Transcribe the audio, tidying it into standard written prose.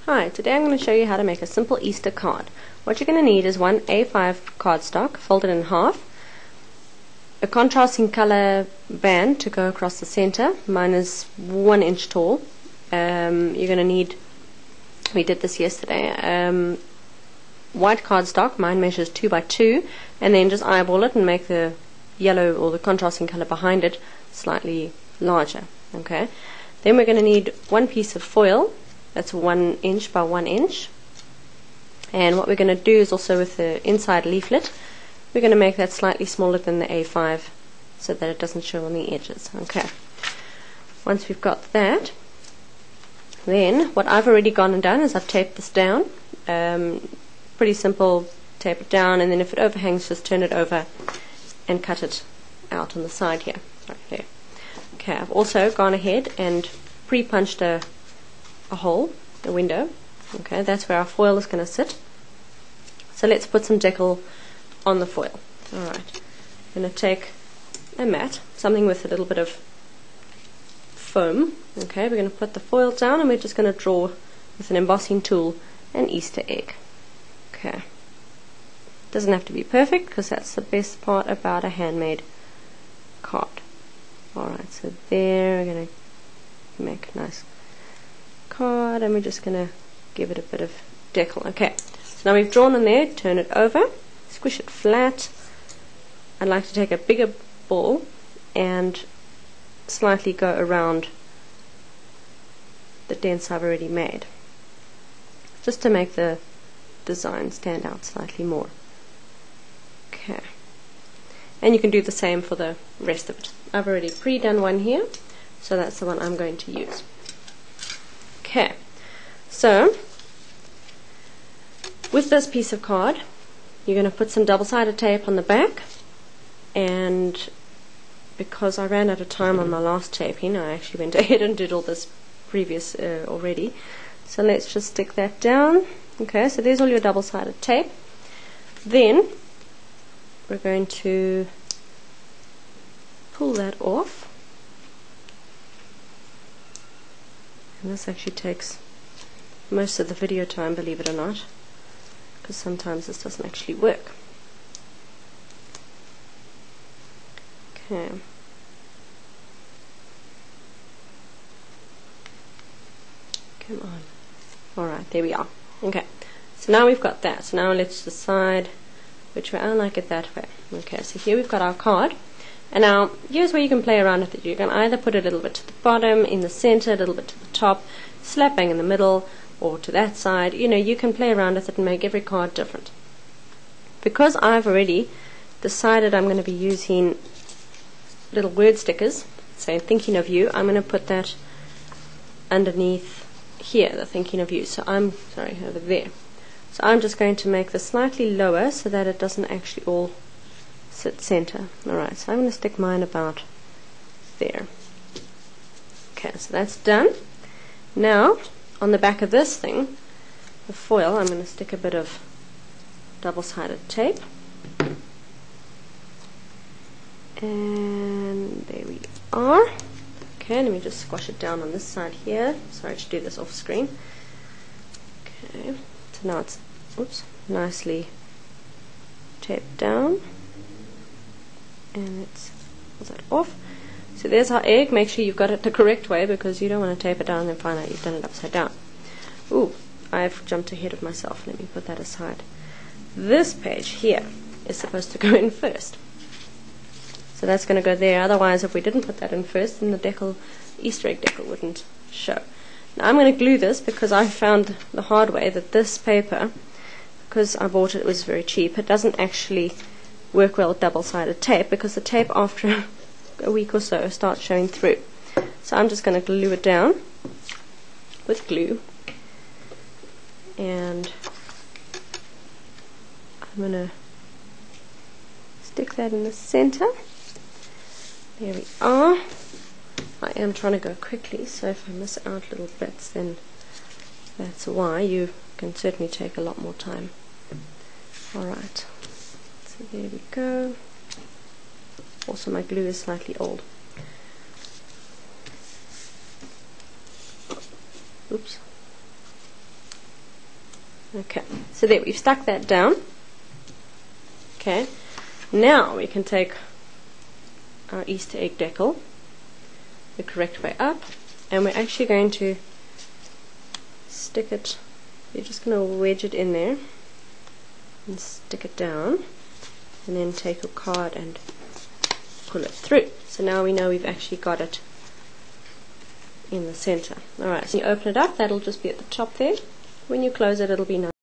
Hi, today I'm going to show you how to make a simple Easter card. What you're going to need is one A5 cardstock folded in half, a contrasting color band to go across the center. Mine is 1 inch tall. You're going to need, we did this yesterday, white cardstock. Mine measures 2 by 2, and then just eyeball it and make the yellow or the contrasting color behind it slightly larger. Okay. Then we're going to need one piece of foil. That's 1 inch by 1 inch. And what we're going to do is also with the inside leaflet, we're going to make that slightly smaller than the A5 so that it doesn't show on the edges. Okay. Once we've got that, then what I've already gone and done is I've taped this down. Pretty simple, tape it down, and then if it overhangs, just turn it over and cut it out on the side here. Right there. Okay, I've also gone ahead and pre-punched a hole, a window. Okay, that's where our foil is going to sit. So let's put some decal on the foil. Alright, I'm going to take a mat, something with a little bit of foam. Okay, we're going to put the foil down and we're just going to draw with an embossing tool an Easter egg. Okay, doesn't have to be perfect because that's the best part about a handmade card. Alright, so there we're going to make a nice card, and we're just going to give it a bit of decal. Okay, so now we've drawn on there, turn it over, squish it flat. I'd like to take a bigger ball and slightly go around the dents I've already made, just to make the design stand out slightly more. Okay, and you can do the same for the rest of it. I've already pre-done one here, so that's the one I'm going to use. Okay, so with this piece of card, you're going to put some double-sided tape on the back, and because I ran out of time on my last taping, I actually went ahead and did all this previous already. So let's just stick that down. Okay, so there's all your double-sided tape. Then we're going to pull that off. And this actually takes most of the video time, believe it or not, because sometimes this doesn't actually work. Okay. Come on. Alright, there we are. Okay. So now we've got that. So now let's decide which way. I like it that way. Okay, so here we've got our card. And now, here's where you can play around with it. You can either put it a little bit to the bottom, in the center, a little bit to the top, slap bang in the middle, or to that side. You know, you can play around with it and make every card different. Because I've already decided I'm going to be using little word stickers, saying thinking of you, I'm going to put that underneath here, the thinking of you. So I'm, sorry, over there. So I'm just going to make this slightly lower so that it doesn't actually all sit center. Alright, so I'm going to stick mine about there. Okay, so that's done. Now, on the back of this thing, the foil, I'm going to stick a bit of double-sided tape. And there we are. Okay, let me just squash it down on this side here. Sorry to do this off screen. Okay, so now it's, oops, nicely taped down. And let's pull that off. So there's our egg. Make sure you've got it the correct way, because you don't want to tape it down and then find out you've done it upside down. Ooh, I've jumped ahead of myself. Let me put that aside. This page here is supposed to go in first. So that's going to go there. Otherwise, if we didn't put that in first, then the decal, Easter egg decal wouldn't show. Now I'm going to glue this because I found the hard way that this paper, because I bought it, it was very cheap, it doesn't actually work well with double-sided tape, because the tape after a week or so starts showing through. So I'm just going to glue it down with glue, and I'm going to stick that in the center. There we are. I am trying to go quickly, so if I miss out little bits, then that's why. You can certainly take a lot more time. Alright. So there we go. Also, my glue is slightly old. Oops. Okay, so there, we've stuck that down. Okay, now we can take our Easter egg decal the correct way up, and we're actually going to stick it, you're just going to wedge it in there and stick it down, and then take your card and pull it through. So now we know we've actually got it in the center. Alright, so you open it up, that'll just be at the top there. When you close it, it'll be nice.